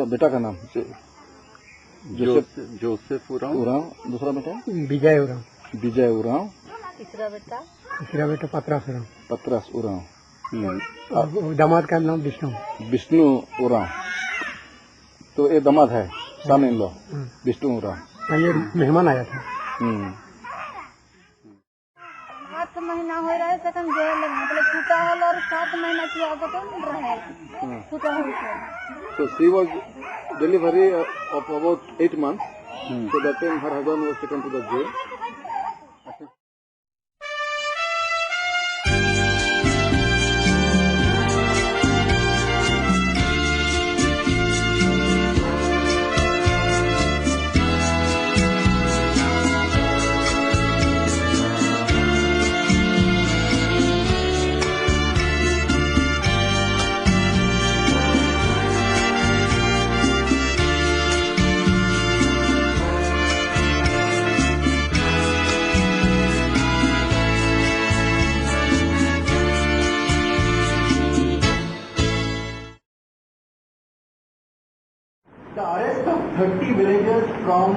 बेटा का नाम जोसेफ उरांव। दूसरा बेटा विजय उरांव। तीसरा बेटा पतरस उरांव। दामाद का नाम विष्णु उरांव। तो ये दामाद है, सन इन लॉ विष्णु उरांव। ये मेहमान आया था। 8 महीना हो रहा है सेकंड जेल में, मतलब छूटा हल और 7 महीना किया तो मिल रहा है छूटा हल से। So she was delivery of about 8 months. So that time her husband was taken to the jail. The arrest of 30 villagers from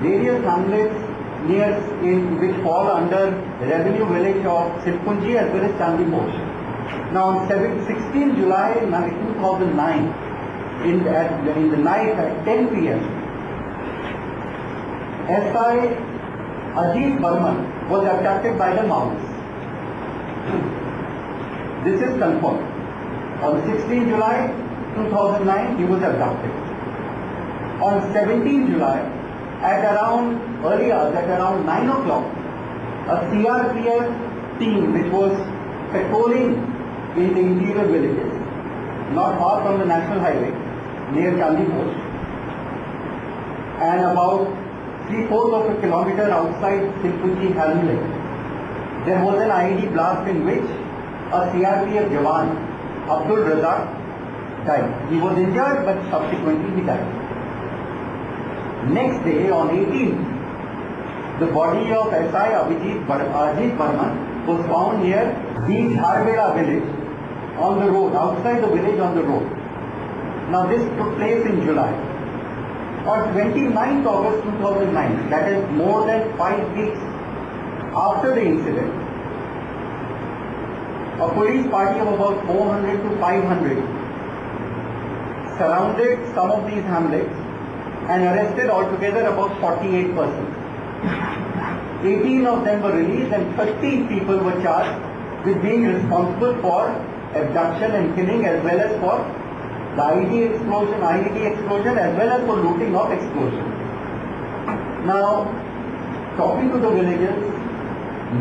various hamlets near in which fall under the revenue village of Sirpunji as well as Chandipur. Now on 16 July 2009, in the night at 10 p.m., SI Ajit Burman was abducted by the Maoists. This is confirmed. On 16 July 2009, he was abducted. On 17 July, at around early hours, at around 9 o'clock, a CRPF team which was patrolling in the interior villages, not far from the national highway, near Chandipur, and about 3/4 of a kilometer outside Silpunji hamlet, there was an IED blast in which a CRPF Jawan, Abdul Razak, died. He was injured but subsequently he died. Next day, on 18th, the body of SI Ajit Burman was found near the Jharveda village on the road, outside the village on the road. Now this took place in July. On 29th August 2009, that is more than 5 weeks after the incident, a police party of about 400 to 500 surrounded some of these hamlets and arrested altogether about 48 persons. 18 of them were released and 13 people were charged with being responsible for abduction and killing as well as for the IED explosion as well as for looting of explosion. Now, talking to the villagers,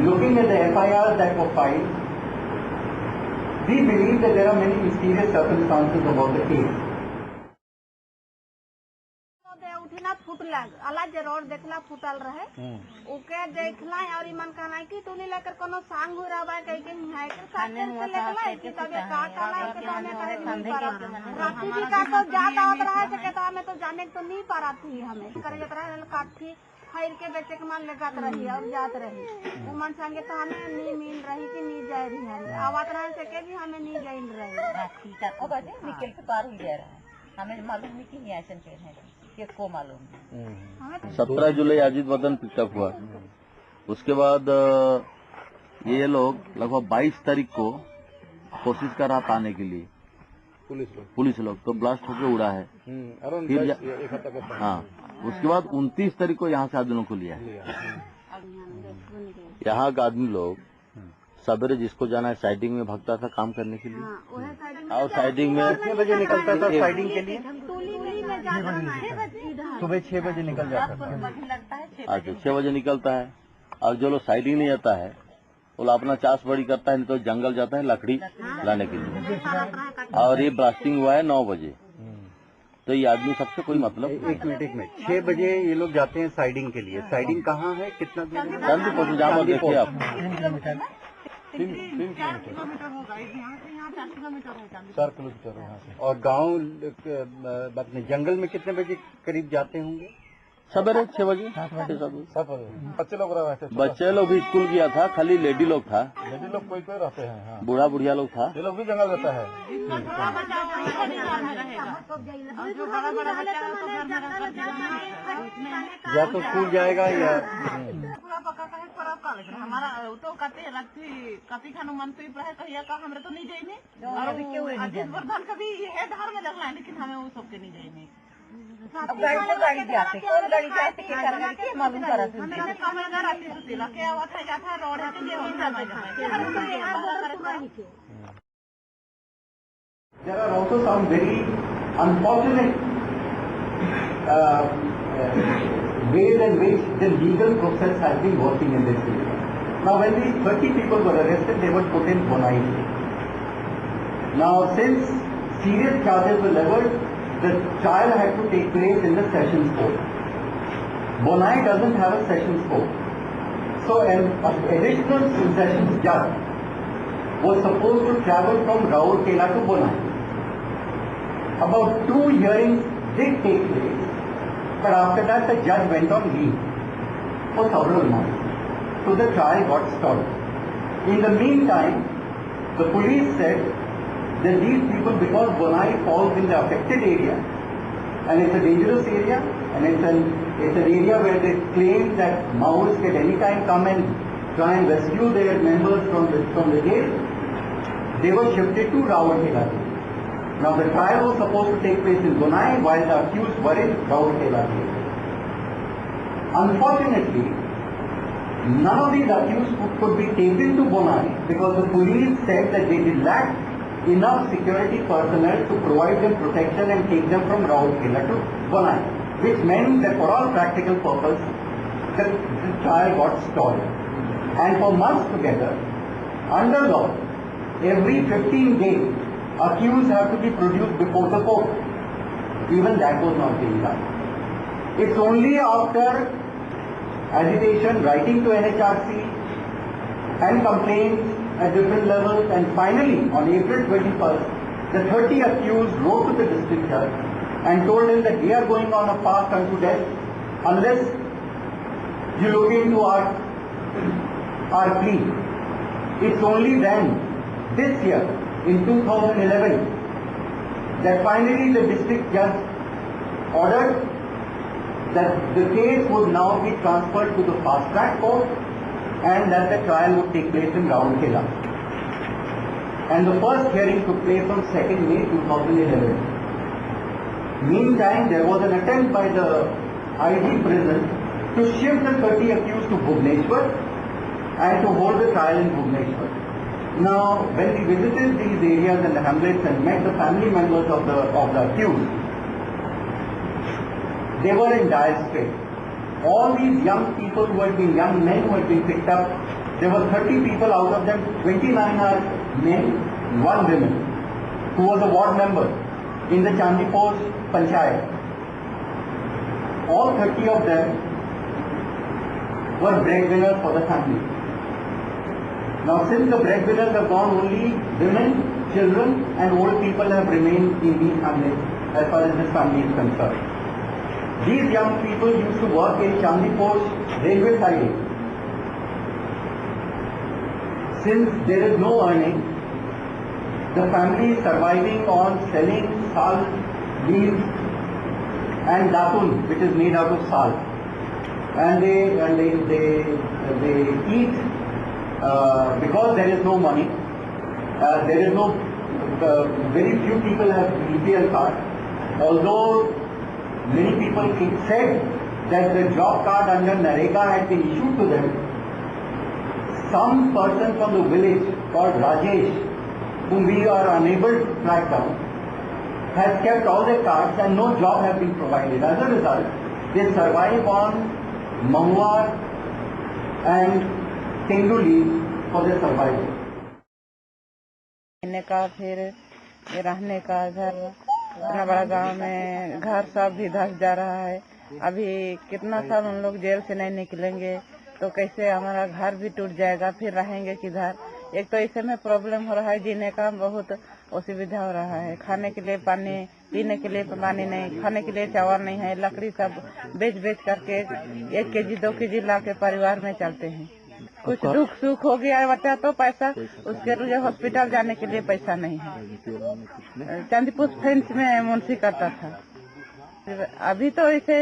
looking at the FIRs that were filed, we believe that there are many mysterious circumstances about the case. उठना फुटला अला जरूर देखला फुटल रहे okay देखला और मन कहना कि तूने लेकर कोनो सांग हो रहा कहीं कहीं है के खाने से लेकर कि तबे काट आला के तो हमें करे नहीं पारा रात्रि भी का तो ज्यादा होत रहा है के तो हमें तो जाने तो नहीं पारा थी हमें करे जतरा काठी फायर के बेचे के मान लगात रही और जात रही वो मन संगे तो हमें नहीं मिल रही कि नहीं जा रही है आवाज रहे से के भी हमें नहीं जाइन रही ठीक है ओ बात निकल के पार हो जा रहा है हमें मालूम नहीं कि नहीं ऐसा है को मालूम। 17 जुलाई अजीत वतन पिकअप हुआ। उसके बाद ये लोग लगभग 22 तारीख को कोशिश कर रहा था आने के लिए पुलिस लोग तो ब्लास्ट होकर उड़ा है। फिर हाँ उसके बाद 29 तारीख को यहाँ से आदमियों को लिया है। यहाँ का आदमी लोग सवेरे जिसको जाना है साइडिंग में भागता था काम करने के लिए और साइडिंग में कितने बजे निकलता था साइडिंग के लिए सुबह 6 बजे निकल जाता है। अच्छा 6 बजे निकलता है और जो लोग साइडिंग नहीं आता है वो अपना चास बड़ी करता है नहीं तो जंगल जाता है लकड़ी लाने के लिए और ये ब्लास्टिंग हुआ है 9 बजे। तो ये आदमी सबसे कोई मतलब एक मिनट 6 बजे ये लोग जाते हैं साइडिंग के लिए। साइडिंग कहाँ है कितना दूर? चांदीपुर से जहाँ पर देखिए आप 3 किलोमीटर होगा यहाँ से 4 किलोमीटर यहाँ से। और गाँव जंगल में कितने बजे करीब जाते होंगे? सवेरे 6 बजे 7 बजे बच्चे लोग रहते थे, बच्चे लोग भी स्कूल गया था, खाली लेडी लोग था, लेडी लोग कोई कोई रहते हैं। हाँ, बूढ़ा बुढ़िया लोग था। ये लोग भी जंगल रहता है। या तो स्कूल जाएगा या हमारा तो कति खानु मन तो रहे कहिया का हमरे तो नहीं जाइने और अजीत वर्धन का भी है धार में लगना है, लेकिन हमें वो सबके नहीं जाइने। अब गाड़ी जाते कौन गाड़ी जाते के कर गाड़ी के मालूम करत है हमने कमेगा राती सुतेला के आवत है जाता रोड है के हम जाना है। There are also some very unfortunate ways in which the legal process has been working in this area. Now, when these 30 people were arrested, they were put in Bonai. Now, since serious charges were leveled, the trial had to take place in the Sessions Court. Bonai doesn't have a Sessions Court. So, an additional Sessions judge was supposed to travel from Rourkela to Bonai. About 2 hearings did take place, but after that the judge went on leave for several months. So the trial got stalled. In the meantime, the police said that these people, because Bonai falls in the affected area, and it's a dangerous area, and it's an area where they claim that Maoists can anytime come and try and rescue their members from the jail, they were shifted to Rourkela. Now the trial was supposed to take place in Bonai while the accused were in Rourkela. Unfortunately, none of these accused could be taken to Bonai because the police said that they did lack enough security personnel to provide them protection and take them from Rourkela to Bonai, which meant that for all practical purposes, the trial got stalled. And for months together, under law, every 15 days, accused have to be produced before the court. Even that was not being done. It's only after agitation, writing to NHRC and complaints at different levels, and finally on April 21st, the 30 accused wrote to the district judge and told him that we are going on a fast unto death unless you look into our plea. It's only then, this year, in 2011, that finally the district judge ordered that the case would now be transferred to the fast track court and that the trial would take place in Rourkela. And the first hearing took place on 2nd May 2011. Meantime, there was an attempt by the IG prison to shift the 30 accused to Bhubaneswar and to hold the trial in Bhubaneswar. Now, when we visited these areas and the hamlets and met the family members of the accused, they were in dire straits. All these young people who had been young men who had been picked up, there were 30 people, out of them 29 are men, 1 woman, who was a ward member in the Chandipur Panchayat. All 30 of them were breadwinners for the family. Now, since the breadwinners have gone, only women, children and old people have remained in these families as far as this family is concerned. These young people used to work in Chandipur railway siding. Since there is no earning, the family is surviving on selling sal, leaves and datun, which is made out of sal. And they eat because there is no money. There is no, very few people have BPL card. Although many people said that the job card under Narega had been issued to them, some person from the village called Rajesh, whom we are unable to track down, has kept all their cards and no job has been provided. As a result, they survive on Mahua and Tendu leaves for their survival. का फिर रहने का घर, इतना बड़ा गांव में घर सब भी धस जा रहा है। अभी कितना साल हम लोग जेल से नहीं निकलेंगे तो कैसे हमारा घर भी टूट जाएगा, फिर रहेंगे किधर। एक तो इसे में प्रॉब्लम हो रहा है, जीने का बहुत असुविधा हो रहा है, खाने के लिए पानी, पीने के लिए पानी नहीं, खाने के लिए चावल नहीं है, लकड़ी सब बेच करके 1 केजी 2 केजी ला के परिवार में चलते हैं। कुछ दुख सुख हो गया बच्चा तो पैसा, उसके लिए हॉस्पिटल जाने के लिए पैसा नहीं है। चांदीपुर फेंस में मुंशी करता था, अभी तो इसे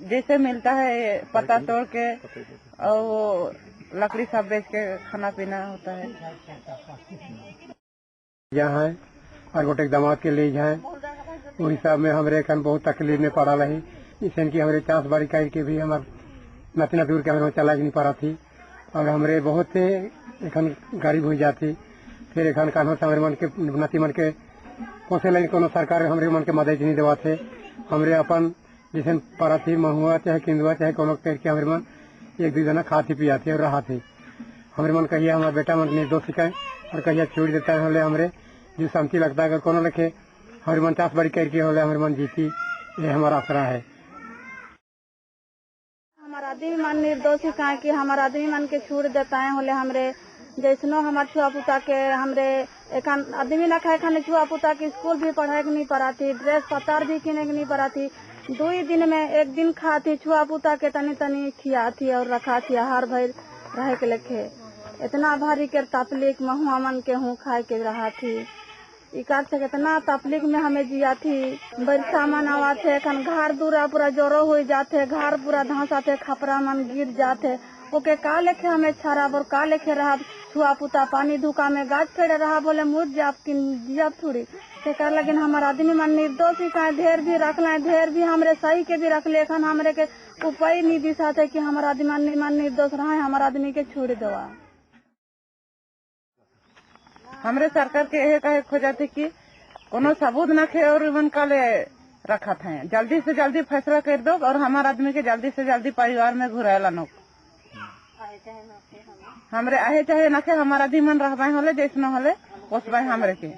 जैसे मिलता है पत्ता तोड़ के और वो लकड़ी सब बेच के खाना पीना होता है। यहाँ है और गोटे दामाद के ले जाए, वो हिसाब में हमारे खन बहुत तकलीफ में पड़ा रही। इसन की हमारे चांस बाड़ी करके भी हमारे नतना दूर के हमारे चला नहीं पड़ा थी और हमारे बहुत से एखन गरीब हो जाती। फिर एखन कानून से हमारे मन के नती मन के कोसे लगे कोनो सरकार हमारे मन के मदद नहीं देवा थे। हमारे अपन जैसे पड़ा थी महुआ चाहे किंदुआ चाहे कोनो करके हमारे मन 1-2 जना खाती पियाती और रहा थी। हमारे मन कहिए हमारा बेटा मन निर्दोष सिखाए और कहिए छोड़ देता है, हमें हमारे जो शांति लगता है अगर कोनो लिखे हमारे मन चास बड़ी करके होले हमारे मन जीती, ये हमारा आसरा है। हमारा आदमी मन निर्दोषी कहे कि हमारा आदमी मन के छोड़ देता है होले हमरे जैसनो हमारे छुआ पुता के हमरे एक आदमी न खाए खाने छुआ पुता के स्कूल भी पढ़ाए के नहीं पढ़ाती, ड्रेस पतार भी किने के नहीं पढ़ाती। 2 दिन में 1 दिन खाती छुआ पुता के तनी खियाती और रखा थी हर भर रहे के लेखे। इतना भारी के तकलीफ महुआ मन के हूँ खाए के रहा थी। इकार से कितना तकलीफ में हमें जिया थी। बरसा मन आवा थे, घर दूरा पूरा जोरो हो जाते, घर पूरा धंसाते, खपरा मन गिर जाते। ओके का लेखे हमें छाड़ा और का लेखे रहा छुआ पुता पानी धुका में गाछ फेड़े रहा बोले मुझ जाप कि जिया थोड़ी कर। लेकिन हमारा आदमी मन निर्दोषी का ढेर भी रख ले, ढेर भी हमरे सही के भी रख ले। हमरे के उपाय नहीं दिशा थे कि हमारा आदमी मन निर्दोष रहा है, हमारा आदमी के छोड़ देवा। हमरे सरकार के यह कहे खोजाते कि कोनो सबूत न खे और मन काले रखा था, जल्दी से जल्दी फैसला कर दो और हमारे आदमी के जल्दी से जल्दी परिवार में घुराला नो। हमरे आए चाहे न खे हमारा आदमी मन रहबाई होले जैसनो होले पोसबाई हमरे के।